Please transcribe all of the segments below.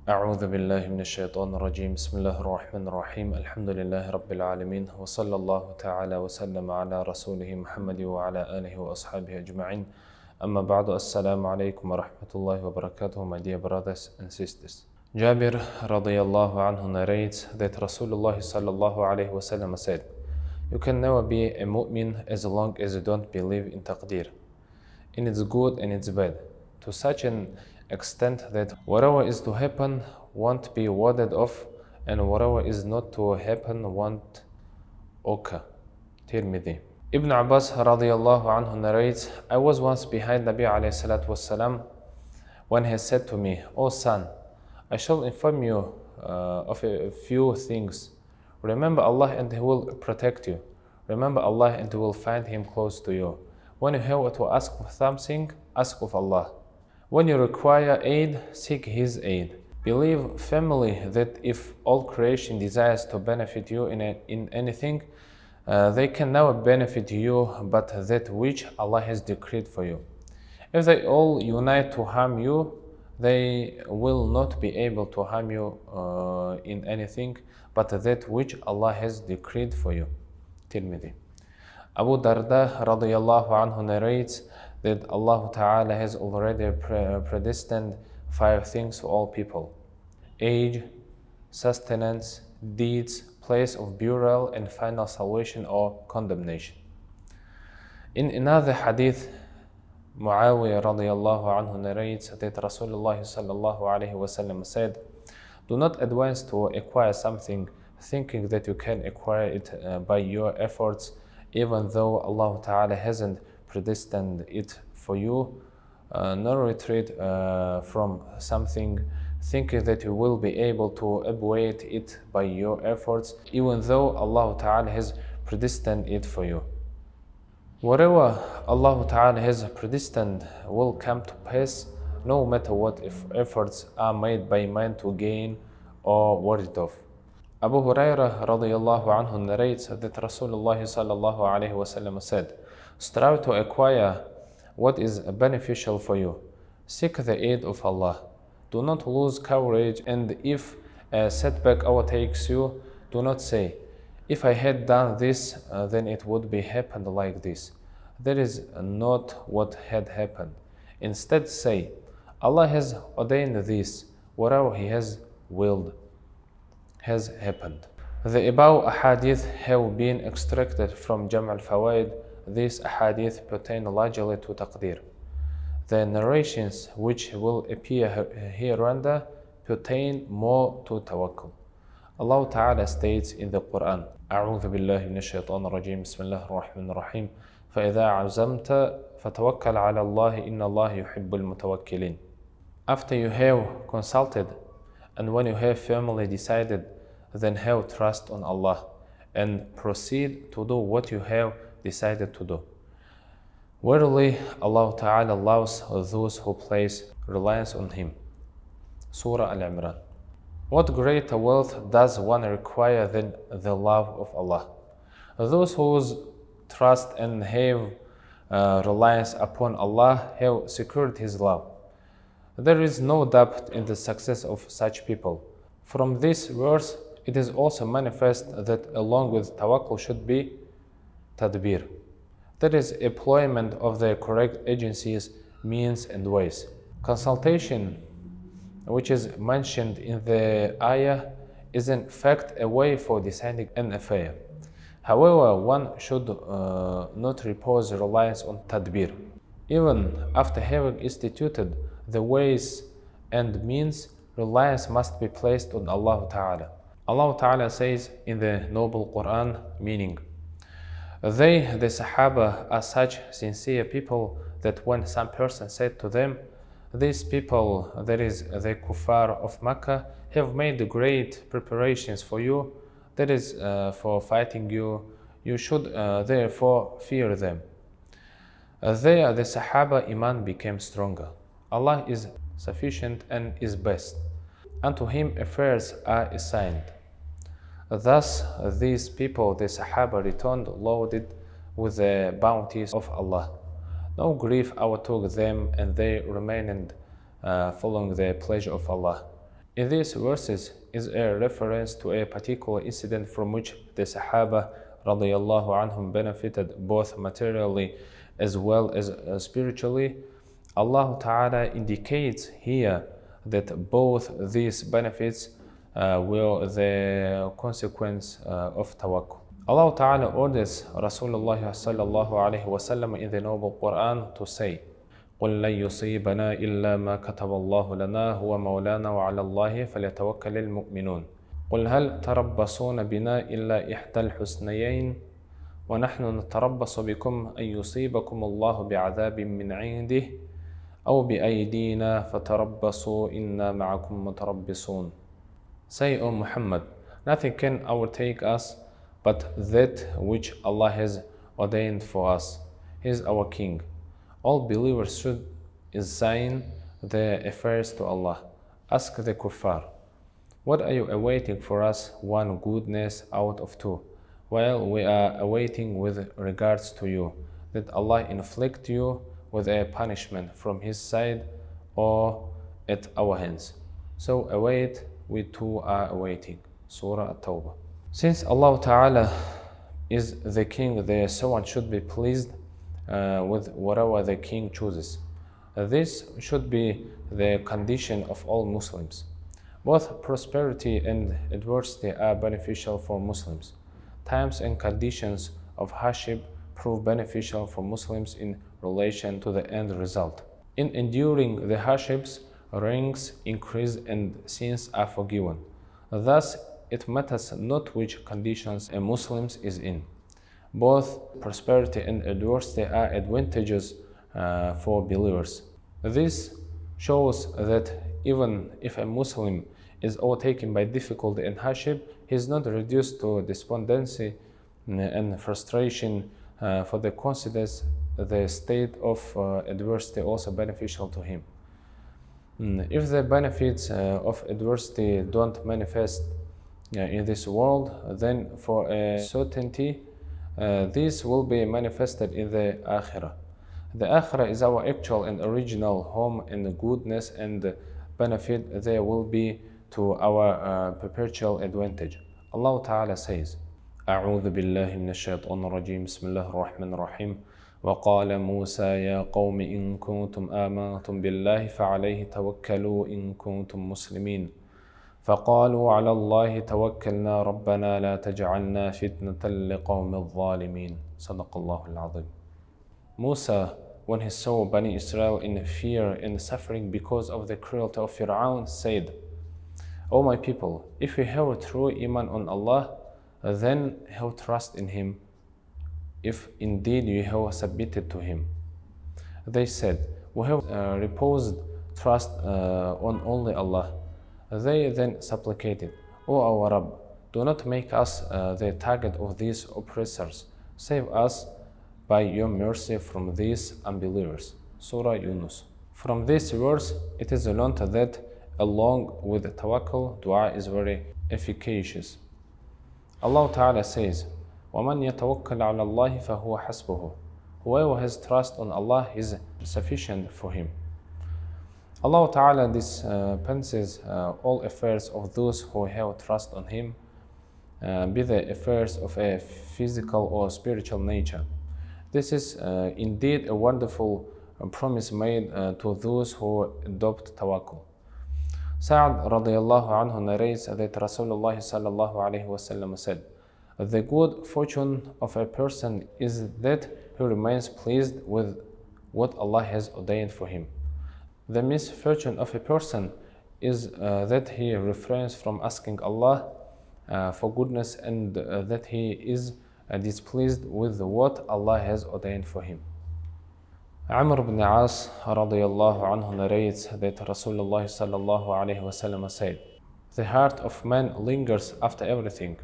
أعوذ بالله من الشيطان الرجيم بسم الله الرحمن الرحيم الحمد لله رب العالمين وصلى الله تعالى وسلم على رسوله محمد وعلى آله وأصحابه أجمعين أما بعد السلام عليكم ورحمة الله وبركاته. My dear brothers and sisters, Jabir radiyallahu anhu narrates that Rasulullah sallallahu alayhi wasallam said, "You can never be a mu'min as long as you don't believe in Taqdeer, in its good and its bad, to such an extent that whatever is to happen won't be warded off, and whatever is not to happen won't occur." Tirmidhi. Ibn Abbas radiyallahu anhu narrates, "I was once behind Nabi alayhi salatu wasalam when he said to me, 'O son, I shall inform you of a few things. Remember Allah and He will protect you. Remember Allah and you will find Him close to you. When you have to ask for something, ask of Allah. When you require aid, seek His aid. Believe firmly that if all creation desires to benefit you in anything, they can never benefit you but that which Allah has decreed for you. If they all unite to harm you, they will not be able to harm you in anything but that which Allah has decreed for you." Tirmidhi. Abu Darda radiyallahu anhu narrates that Allah Ta'ala has already predestined 5 things for all people: age, sustenance, deeds, place of burial, and final salvation or condemnation. In another hadith, Muawiyah radiyallahu anhu narrates that Rasulullah sallallahu alayhi wasallam said, "Do not advance to acquire something thinking that you can acquire it by your efforts, even though Allah Ta'ala hasn't predestined it for you, nor retreat from something thinking that you will be able to obviate it by your efforts, even though Allah Ta'ala has predestined it for you. Whatever Allah Ta'ala has predestined will come to pass, no matter what efforts are made by man to gain or ward it off." Abu Hurairah radiyallahu anhu narrates that Rasulullah sallallahu alayhi wasallam said, "Strive to acquire what is beneficial for you. Seek the aid of Allah. Do not lose courage, and if a setback overtakes you, do not say, 'If I had done this, then it would be happened like this.' That is not what had happened. Instead say, 'Allah has ordained this, whatever He has willed has happened.'" The above ahadith have been extracted from Jam' al-Fawaid. These ahadith pertain largely to Taqdeer. The narrations which will appear hereunder pertain more to tawakkul. Allah Ta'ala states in the Quran, "A'udhu billahi minash shaitanir rajim, bismillahir rahmanir rahim, فَإِذَا عَزَمْتَ فَتَوَكَّلْ عَلَى اللَّهِ إِنَّ اللَّهَ يُحِبُّ الْمُتَوَكِّلِينَ." After you have consulted, and when you have firmly decided, then have trust on Allah, and proceed to do what you have decided to do. Verily, Allah Ta'ala loves those who place reliance on Him. Surah Al-Imran. What greater wealth does one require than the love of Allah? Those whose trust and have reliance upon Allah have secured His love. There is no doubt in the success of such people. From this verse, it is also manifest that along with tawakkul should be tadbir. That is, employment of the correct agencies, means and ways. Consultation, which is mentioned in the ayah, is in fact a way for deciding an affair. However, one should not repose reliance on tadbir. Even after having instituted the ways and means, reliance must be placed on Allah Ta'ala. Allah Ta'ala says in the noble Quran, meaning, "They, the Sahaba, are such sincere people that when some person said to them, 'These people,' that is, the kuffar of Makkah, 'have made great preparations for you, that is, for fighting you, you should therefore fear them.' There the Sahaba Iman became stronger. Allah is sufficient and is best. Unto Him affairs are assigned." Thus, these people, the Sahaba, returned loaded with the bounties of Allah. No grief overtook them, and they remained following the pleasure of Allah. In these verses is a reference to a particular incident from which the Sahaba radiallahu anhum benefited both materially as well as spiritually. Allah Ta'ala indicates here that both these benefits were the consequence of tawakkul. Allah Ta'ala orders Rasulullah sallallahu alayhi wa sallam in the Noble Quran to say, قل لن يصيبنا إلا ما كتب الله لنا هو مولانا وعلى الله فليتوكل المؤمنون قل هل تربصون بنا إلا إحدى الحسنيين ونحن نتربص بكم أن يصيبكم الله بعذاب من عنده أو بأيدينا فتربصوا إنا معكم متربصون. Say, O Muhammad, nothing can overtake us but that which Allah has ordained for us. He is our King. All believers should assign their affairs to Allah. Ask the kuffar, what are you awaiting for us? One goodness out of two, while we are awaiting with regards to you, that Allah inflict you with a punishment from His side or at our hands. So await, we too are awaiting. Surah At-Tawbah. Since Allah Ta'ala is the King, the someone should be pleased with whatever the king chooses. This should be the condition of all Muslims. Both prosperity and adversity are beneficial for Muslims. Times and conditions of hardship prove beneficial for Muslims in relation to the end result. In enduring the hardships, ranks increase and sins are forgiven. Thus, it matters not which conditions a Muslim is in. Both prosperity and adversity are advantages for believers. This shows that even if a Muslim is overtaken by difficulty and hardship, he is not reduced to despondency and frustration, for the considers the state of adversity also beneficial to him. If the benefits of adversity don't manifest in this world, then for a certainty these will be manifested in the Akhirah. The Akhirah is our actual and original home, and goodness and benefit there will be to our perpetual advantage. Allah Ta'ala says, أعوذ بالله من الشيطان الرجيم بسم الله الرحمن الرحيم وقال موسى يا قوم إن كنتم آمنتم بالله فعليه توكلوا إن كنتم مسلمين فقالوا على الله توكلنا ربنا لا تجعلنا فتنة لقوم الظالمين. صدق الله العظيم. Musa, when he saw Bani Israel in fear and suffering because of the cruelty of Fir'aun, said, O my people, if you have true iman on Allah, then have trust in Him, if indeed you have submitted to Him. They said, we have reposed trust on only Allah. They then supplicated, O our Rabb, do not make us the target of these oppressors. Save us by your mercy from these unbelievers. Surah Yunus. From this verse, it is learned that along with tawakkul, dua is very efficacious. Allah Ta'ala says, وَمَنْ يَتَوَكَّلْ عَلَى اللَّهِ فَهُوَ حَسْبُهُ. Whoever has trust on Allah is sufficient for him. Allah Ta'ala dispenses all affairs of those who have trust on Him, be the affairs of a physical or spiritual nature. This is indeed a wonderful promise made to those who adopt tawakkul. Sa'ad radiallahu anhu narrates that Rasulullah sallallahu alayhi wa sallam said, the good fortune of a person is that he remains pleased with what Allah has ordained for him. The misfortune of a person is that he refrains from asking Allah for goodness and that he is displeased with what Allah has ordained for him. Amr ibn As radiyallahu anhu narrates that Rasulullah sallallahu alayhi wa sallam said, the heart of man lingers after everything.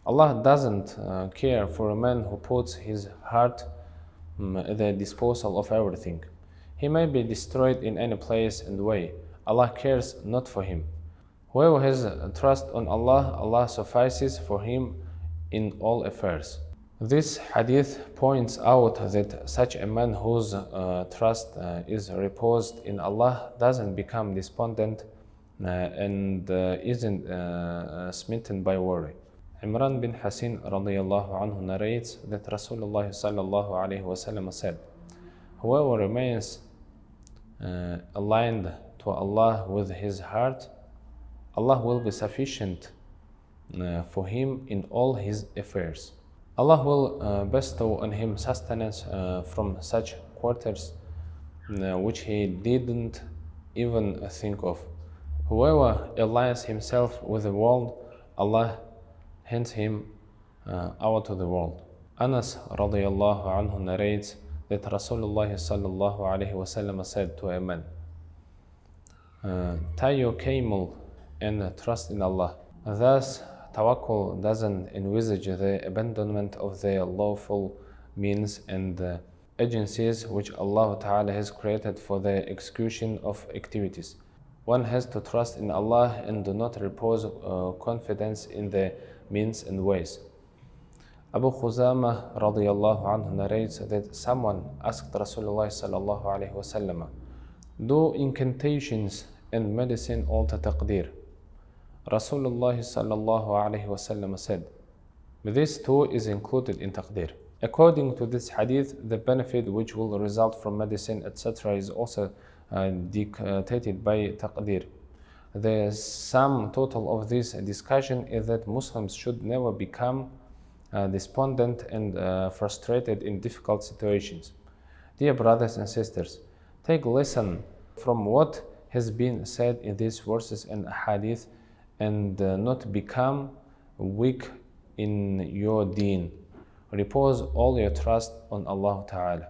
Allah doesn't care for a man who puts his heart at the disposal of everything. He may be destroyed in any place and way. Allah cares not for him. Whoever has trust on Allah, Allah suffices for him in all affairs. This hadith points out that such a man whose trust is reposed in Allah doesn't become despondent and isn't smitten by worry. Imran bin Hasin radiallahu anhu narrates that Rasulullah sallallahu alayhi wasallam said, "Whoever remains aligned to Allah with his heart, Allah will be sufficient for him in all his affairs. Allah will bestow on him sustenance from such quarters which he didn't even think of. Whoever aligns himself with the world, Allah hands him out to the world." Anas radiallahu anhu narrates that Rasulullah sallallahu alayhi wasallam said to a man, "Tie your camel and trust in Allah." Thus, tawakkul doesn't envisage the abandonment of the lawful means and agencies which Allah Ta'ala has created for the execution of activities. One has to trust in Allah and do not repose confidence in the means and ways. Abu Khuzama radiallahu anhu narrates that someone asked Rasulullah sallallahu alayhi wasallam, "Do incantations and medicine alter taqdeer?" Rasulullah sallallahu alayhi wasallam said, "This too is included in taqdeer." According to this hadith, the benefit which will result from medicine, etc., is also dictated by taqdeer. The sum total of this discussion is that Muslims should never become despondent and frustrated in difficult situations. Dear brothers and sisters, take lesson from what has been said in these verses and hadith and not become weak in your deen. Repose all your trust on Allah Ta'ala.